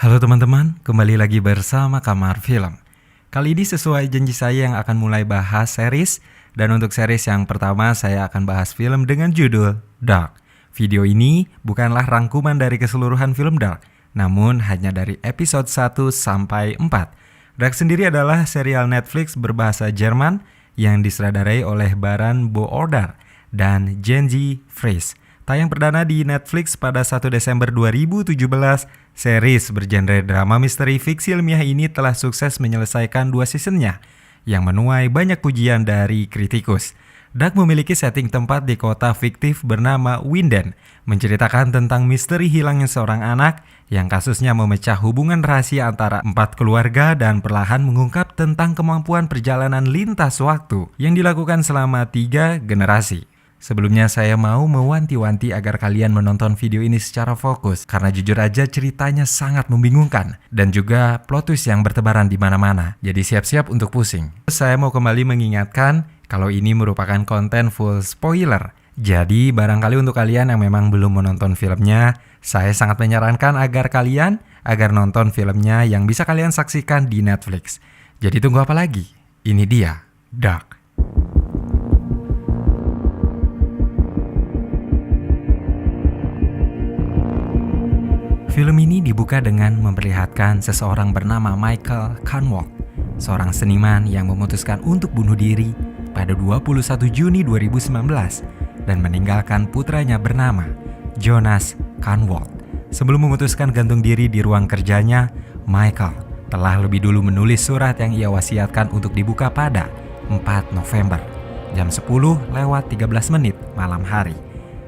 Halo teman-teman, kembali lagi bersama Kamar Film. Kali ini sesuai janji saya yang akan mulai bahas series. Dan untuk series yang pertama saya akan bahas film dengan judul Dark. Video ini bukanlah rangkuman dari keseluruhan film Dark, namun hanya dari episode 1 sampai 4. Dark sendiri adalah serial Netflix berbahasa Jerman yang disutradarai oleh Baran Boorder dan Jenji Fries. Tayang perdana di Netflix pada 1 Desember 2017, series bergenre drama misteri fiksi ilmiah ini telah sukses menyelesaikan 2 seasonnya yang menuai banyak pujian dari kritikus. Dark memiliki setting tempat di kota fiktif bernama Winden, menceritakan tentang misteri hilangnya seorang anak yang kasusnya memecah hubungan rahasia antara 4 keluarga dan perlahan mengungkap tentang kemampuan perjalanan lintas waktu yang dilakukan selama 3 generasi. Sebelumnya saya mau mewanti-wanti agar kalian menonton video ini secara fokus karena jujur aja ceritanya sangat membingungkan dan juga plot twist yang bertebaran di mana-mana. Jadi siap-siap untuk pusing. Saya mau kembali mengingatkan kalau ini merupakan konten full spoiler. Jadi barangkali untuk kalian yang memang belum menonton filmnya, saya sangat menyarankan agar nonton filmnya yang bisa kalian saksikan di Netflix. Jadi tunggu apa lagi? Ini dia, Dark. Film ini dibuka dengan memperlihatkan seseorang bernama Michael Kahnwald, seorang seniman yang memutuskan untuk bunuh diri pada 21 Juni 2019 dan meninggalkan putranya bernama Jonas Kahnwald. Sebelum memutuskan gantung diri di ruang kerjanya, Michael telah lebih dulu menulis surat yang ia wasiatkan untuk dibuka pada 4 November, jam 10:13 malam hari.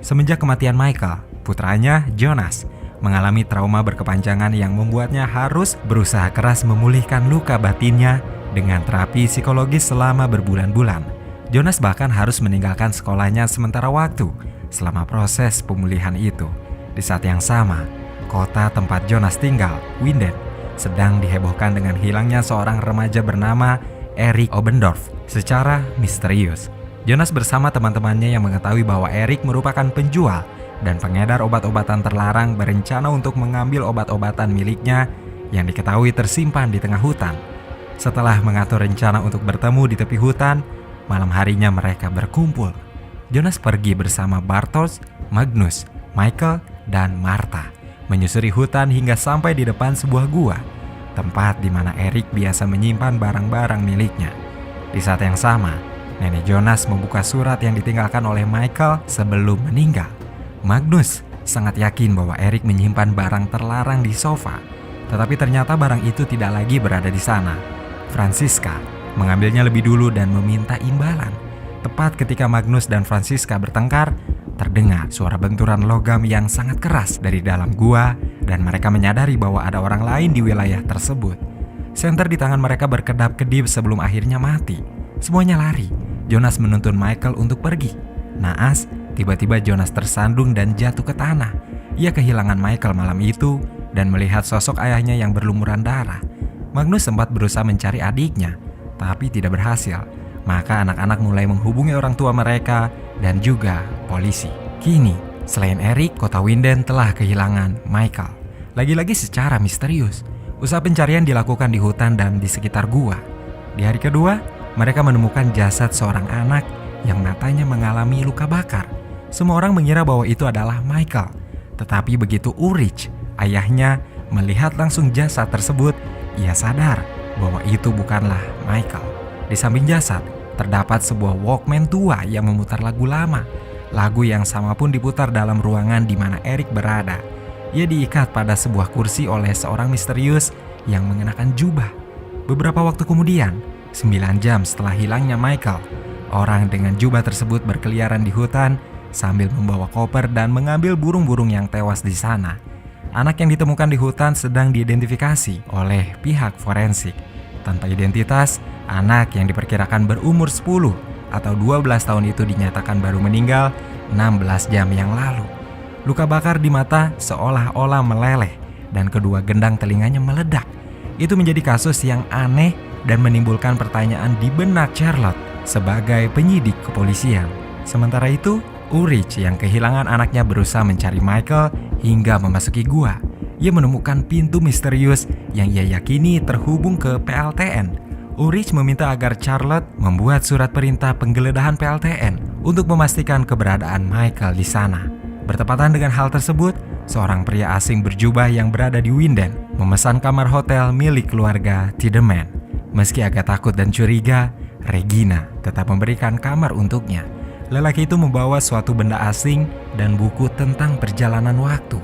Semenjak kematian Michael, putranya Jonas mengalami trauma berkepanjangan yang membuatnya harus berusaha keras memulihkan luka batinnya dengan terapi psikologis selama berbulan-bulan. Jonas bahkan harus meninggalkan sekolahnya sementara waktu selama proses pemulihan itu. Di saat yang sama, kota tempat Jonas tinggal, Winden, sedang dihebohkan dengan hilangnya seorang remaja bernama Erik Obendorf secara misterius. Jonas bersama teman-temannya yang mengetahui bahwa Erik merupakan penjual dan pengedar obat-obatan terlarang berencana untuk mengambil obat-obatan miliknya yang diketahui tersimpan di tengah hutan. Setelah mengatur rencana untuk bertemu di tepi hutan, malam harinya mereka berkumpul. Jonas pergi bersama Bartosz, Magnus, Michael, dan Martha menyusuri hutan hingga sampai di depan sebuah gua, tempat di mana Erik biasa menyimpan barang-barang miliknya. Di saat yang sama, nenek Jonas membuka surat yang ditinggalkan oleh Michael sebelum meninggal. Magnus sangat yakin bahwa Erik menyimpan barang terlarang di sofa, tetapi ternyata barang itu tidak lagi berada di sana. Franziska mengambilnya lebih dulu dan meminta imbalan. Tepat ketika Magnus dan Franziska bertengkar, terdengar suara benturan logam yang sangat keras dari dalam gua dan mereka menyadari bahwa ada orang lain di wilayah tersebut. Senter di tangan mereka berkedap-kedip sebelum akhirnya mati. Semuanya lari. Jonas menuntun Michael untuk pergi. Naas, tiba-tiba Jonas tersandung dan jatuh ke tanah. Ia kehilangan Michael malam itu dan melihat sosok ayahnya yang berlumuran darah. Magnus sempat berusaha mencari adiknya, tapi tidak berhasil. Maka anak-anak mulai menghubungi orang tua mereka dan juga polisi. Kini, selain Erik, kota Winden telah kehilangan Michael. Lagi-lagi secara misterius. Usaha pencarian dilakukan di hutan dan di sekitar gua. Di hari kedua, mereka menemukan jasad seorang anak yang matanya mengalami luka bakar. Semua orang mengira bahwa itu adalah Michael. Tetapi begitu Ulrich, ayahnya, melihat langsung jasad tersebut, ia sadar bahwa itu bukanlah Michael. Di samping jasad, terdapat sebuah Walkman tua yang memutar lagu lama. Lagu yang sama pun diputar dalam ruangan di mana Erik berada. Ia diikat pada sebuah kursi oleh seorang misterius yang mengenakan jubah. Beberapa waktu kemudian, 9 jam setelah hilangnya Michael, orang dengan jubah tersebut berkeliaran di hutan sambil membawa koper dan mengambil burung-burung yang tewas di sana. Anak yang ditemukan di hutan sedang diidentifikasi oleh pihak forensik. Tanpa identitas, anak yang diperkirakan berumur 10 atau 12 tahun itu dinyatakan baru meninggal 16 jam yang lalu. Luka bakar di mata seolah-olah meleleh dan kedua gendang telinganya meledak. Itu menjadi kasus yang aneh dan menimbulkan pertanyaan di benak Charlotte sebagai penyidik kepolisian. Sementara itu, Ulrich yang kehilangan anaknya berusaha mencari Michael hingga memasuki gua. ia menemukan pintu misterius yang ia yakini terhubung ke PLTN. Ulrich meminta agar Charlotte membuat surat perintah penggeledahan PLTN untuk memastikan keberadaan Michael di sana. Bertepatan dengan hal tersebut, seorang pria asing berjubah yang berada di Winden memesan kamar hotel milik keluarga Tiedemann. Meski agak takut dan curiga, Regina tetap memberikan kamar untuknya. Lelaki itu membawa suatu benda asing dan buku tentang perjalanan waktu.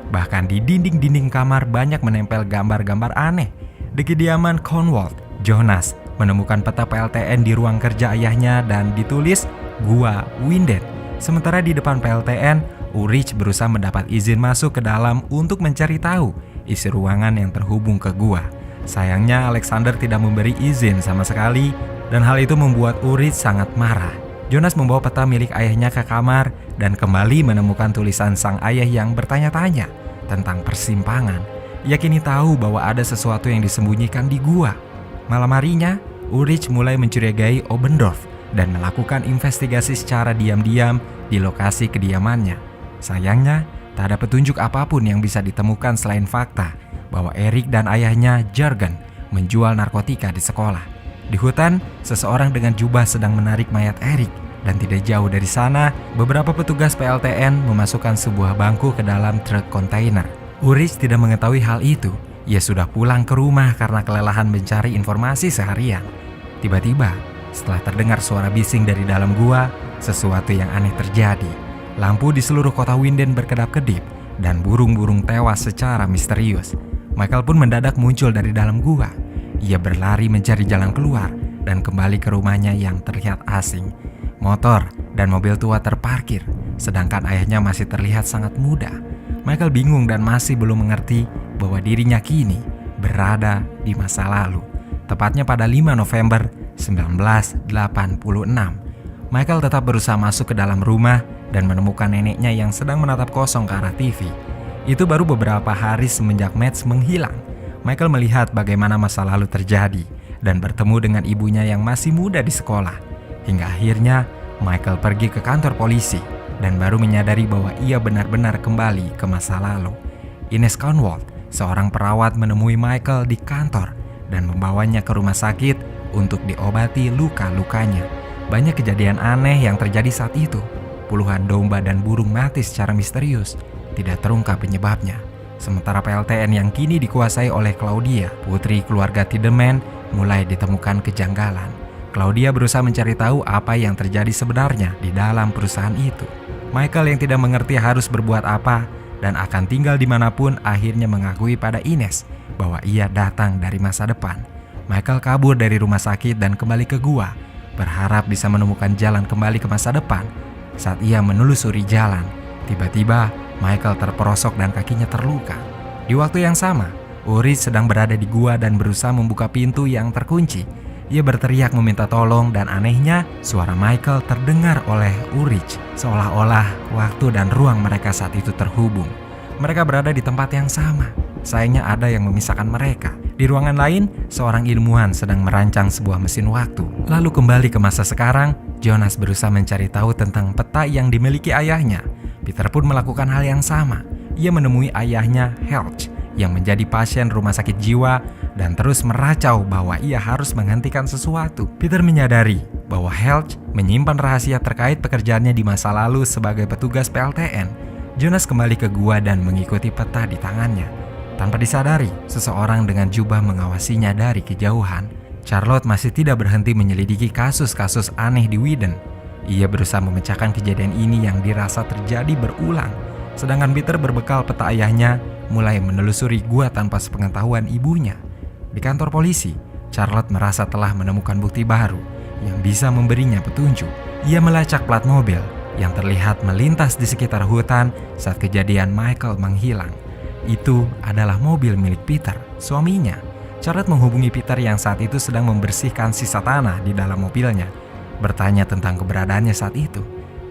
Bahkan di dinding-dinding kamar banyak menempel gambar-gambar aneh. Di kediaman Conwald, Jonas menemukan peta PLTN di ruang kerja ayahnya dan ditulis Gua Winden. Sementara di depan PLTN, Ulrich berusaha mendapat izin masuk ke dalam untuk mencari tahu isi ruangan yang terhubung ke gua. Sayangnya Alexander tidak memberi izin sama sekali dan hal itu membuat Ulrich sangat marah. Jonas membawa peta milik ayahnya ke kamar dan kembali menemukan tulisan sang ayah yang bertanya-tanya tentang persimpangan. Ia kini tahu bahwa ada sesuatu yang disembunyikan di gua. Malam harinya, Ulrich mulai mencurigai Oberndorf dan melakukan investigasi secara diam-diam di lokasi kediamannya. Sayangnya, tak ada petunjuk apapun yang bisa ditemukan selain fakta bahwa Erik dan ayahnya Jürgen menjual narkotika di sekolah. Di hutan, seseorang dengan jubah sedang menarik mayat Erik dan tidak jauh dari sana, beberapa petugas PLTN memasukkan sebuah bangku ke dalam truk kontainer. Ulrich tidak mengetahui hal itu. Ia sudah pulang ke rumah karena kelelahan mencari informasi seharian. Tiba-tiba, setelah terdengar suara bising dari dalam gua, sesuatu yang aneh terjadi. Lampu di seluruh kota Winden berkedap-kedip dan burung-burung tewas secara misterius. Michael pun mendadak muncul dari dalam gua. Ia berlari mencari jalan keluar dan kembali ke rumahnya yang terlihat asing. Motor dan mobil tua terparkir, sedangkan ayahnya masih terlihat sangat muda. Michael bingung dan masih belum mengerti bahwa dirinya kini berada di masa lalu. Tepatnya pada 5 November 1986. Michael tetap berusaha masuk ke dalam rumah dan menemukan neneknya yang sedang menatap kosong ke arah TV. Itu baru beberapa hari semenjak Mads menghilang. Michael melihat bagaimana masa lalu terjadi dan bertemu dengan ibunya yang masih muda di sekolah. Hingga akhirnya Michael pergi ke kantor polisi dan baru menyadari bahwa ia benar-benar kembali ke masa lalu. Ines Conwald, seorang perawat, menemui Michael di kantor dan membawanya ke rumah sakit untuk diobati luka-lukanya. Banyak kejadian aneh yang terjadi saat itu. Puluhan domba dan burung mati secara misterius, tidak terungkap penyebabnya. Sementara PLTN yang kini dikuasai oleh Claudia, putri keluarga Tiedemann, mulai ditemukan kejanggalan. Claudia berusaha mencari tahu apa yang terjadi sebenarnya di dalam perusahaan itu. Michael yang tidak mengerti harus berbuat apa dan akan tinggal dimanapun akhirnya mengakui pada Ines bahwa ia datang dari masa depan. Michael kabur dari rumah sakit dan kembali ke gua, berharap bisa menemukan jalan kembali ke masa depan. Saat ia menelusuri jalan, tiba-tiba Michael terperosok dan kakinya terluka. Di waktu yang sama, Ulrich sedang berada di gua dan berusaha membuka pintu yang terkunci. Ia berteriak meminta tolong dan anehnya suara Michael terdengar oleh Ulrich, seolah-olah waktu dan ruang mereka saat itu terhubung. Mereka berada di tempat yang sama. Sayangnya ada yang memisahkan mereka. Di ruangan lain, seorang ilmuwan sedang merancang sebuah mesin waktu. Lalu kembali ke masa sekarang, Jonas berusaha mencari tahu tentang peta yang dimiliki ayahnya. Peter pun melakukan hal yang sama. Ia menemui ayahnya, Helge, yang menjadi pasien rumah sakit jiwa dan terus meracau bahwa ia harus menghentikan sesuatu. Peter menyadari bahwa Helge menyimpan rahasia terkait pekerjaannya di masa lalu sebagai petugas PLTN. Jonas kembali ke gua dan mengikuti peta di tangannya. Tanpa disadari, seseorang dengan jubah mengawasinya dari kejauhan. Charlotte masih tidak berhenti menyelidiki kasus-kasus aneh di Winden. Ia berusaha memecahkan kejadian ini yang dirasa terjadi berulang. Sedangkan Peter berbekal peta ayahnya mulai menelusuri gua tanpa sepengetahuan ibunya. Di kantor polisi, Charlotte merasa telah menemukan bukti baru yang bisa memberinya petunjuk. Ia melacak plat mobil yang terlihat melintas di sekitar hutan saat kejadian Michael menghilang. Itu adalah mobil milik Peter, suaminya. Charlotte menghubungi Peter yang saat itu sedang membersihkan sisa tanah di dalam mobilnya, bertanya tentang keberadaannya saat itu.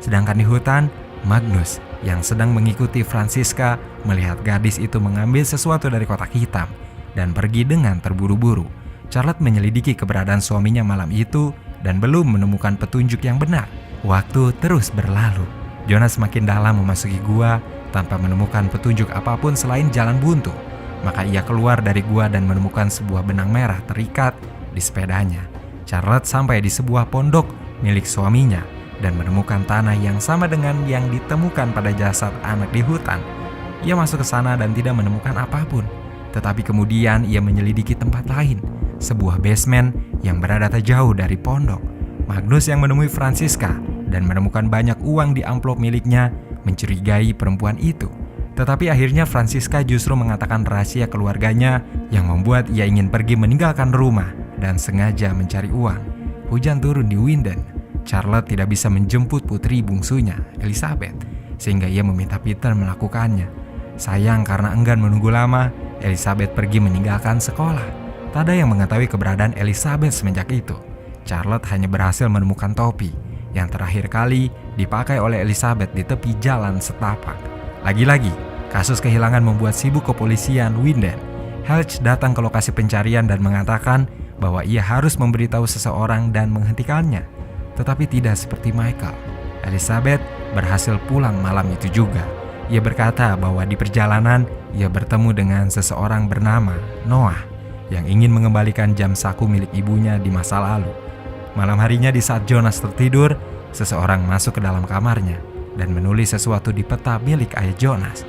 Sedangkan di hutan, Magnus yang sedang mengikuti Franziska melihat gadis itu mengambil sesuatu dari kotak hitam dan pergi dengan terburu-buru. Charlotte menyelidiki keberadaan suaminya malam itu dan belum menemukan petunjuk yang benar. Waktu terus berlalu. Jonas makin dalam memasuki gua tanpa menemukan petunjuk apapun selain jalan buntu. Maka ia keluar dari gua dan menemukan sebuah benang merah terikat di sepedanya. Charlotte sampai di sebuah pondok milik suaminya dan menemukan tanah yang sama dengan yang ditemukan pada jasad anak di hutan. Ia masuk ke sana dan tidak menemukan apapun. Tetapi kemudian ia menyelidiki tempat lain, sebuah basement yang berada tak jauh dari pondok. Magnus yang menemui Franziska dan menemukan banyak uang di amplop miliknya mencurigai perempuan itu. Tetapi akhirnya Franziska justru mengatakan rahasia keluarganya yang membuat ia ingin pergi meninggalkan rumah dan sengaja mencari uang. Hujan turun di Winden. Charlotte tidak bisa menjemput putri bungsunya, Elizabeth, sehingga ia meminta Peter melakukannya. Sayang karena enggan menunggu lama, Elizabeth pergi meninggalkan sekolah. Tak ada yang mengetahui keberadaan Elizabeth semenjak itu. Charlotte hanya berhasil menemukan topi yang terakhir kali dipakai oleh Elizabeth di tepi jalan setapak. Lagi-lagi, kasus kehilangan membuat sibuk kepolisian Winden. Helge datang ke lokasi pencarian dan mengatakan bahwa ia harus memberitahu seseorang dan menghentikannya. Tetapi tidak seperti Michael. Elizabeth berhasil pulang malam itu juga. Ia berkata bahwa di perjalanan ia bertemu dengan seseorang bernama Noah yang ingin mengembalikan jam saku milik ibunya di masa lalu. Malam harinya di saat Jonas tertidur, seseorang masuk ke dalam kamarnya dan menulis sesuatu di peta milik ayah Jonas.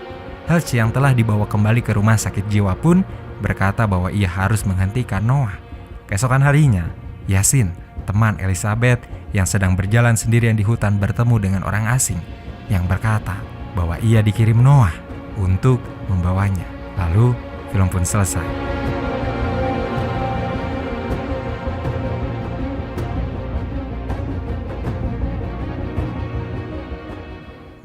Helge yang telah dibawa kembali ke rumah sakit jiwa pun berkata bahwa ia harus menghentikan Noah. Keesokan harinya, Yasin, teman Elizabeth yang sedang berjalan sendirian di hutan bertemu dengan orang asing yang berkata bahwa ia dikirim Noah untuk membawanya. Lalu film pun selesai.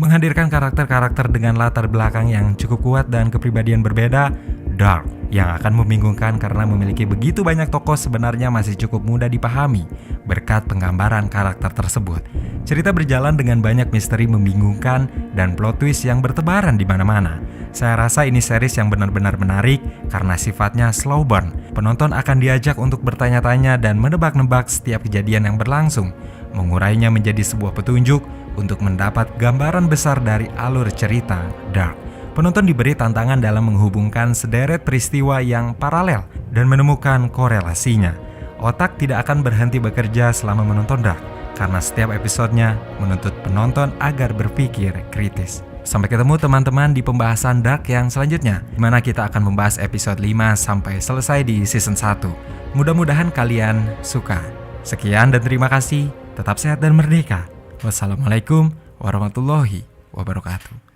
Menghadirkan karakter-karakter dengan latar belakang yang cukup kuat dan kepribadian berbeda, Dark yang akan membingungkan karena memiliki begitu banyak tokoh sebenarnya masih cukup mudah dipahami berkat penggambaran karakter tersebut. Cerita berjalan dengan banyak misteri membingungkan dan plot twist yang bertebaran di mana-mana. Saya rasa ini series yang benar-benar menarik karena sifatnya slow burn. Penonton akan diajak untuk bertanya-tanya dan menebak-nebak setiap kejadian yang berlangsung, mengurainya menjadi sebuah petunjuk untuk mendapat gambaran besar dari alur cerita Dark. Penonton diberi tantangan dalam menghubungkan sederet peristiwa yang paralel dan menemukan korelasinya. Otak tidak akan berhenti bekerja selama menonton Dark, karena setiap episodenya menuntut penonton agar berpikir kritis. Sampai ketemu teman-teman di pembahasan Dark yang selanjutnya, di mana kita akan membahas episode 5 sampai selesai di season 1. Mudah-mudahan kalian suka. Sekian dan terima kasih. Tetap sehat dan merdeka. Wassalamualaikum warahmatullahi wabarakatuh.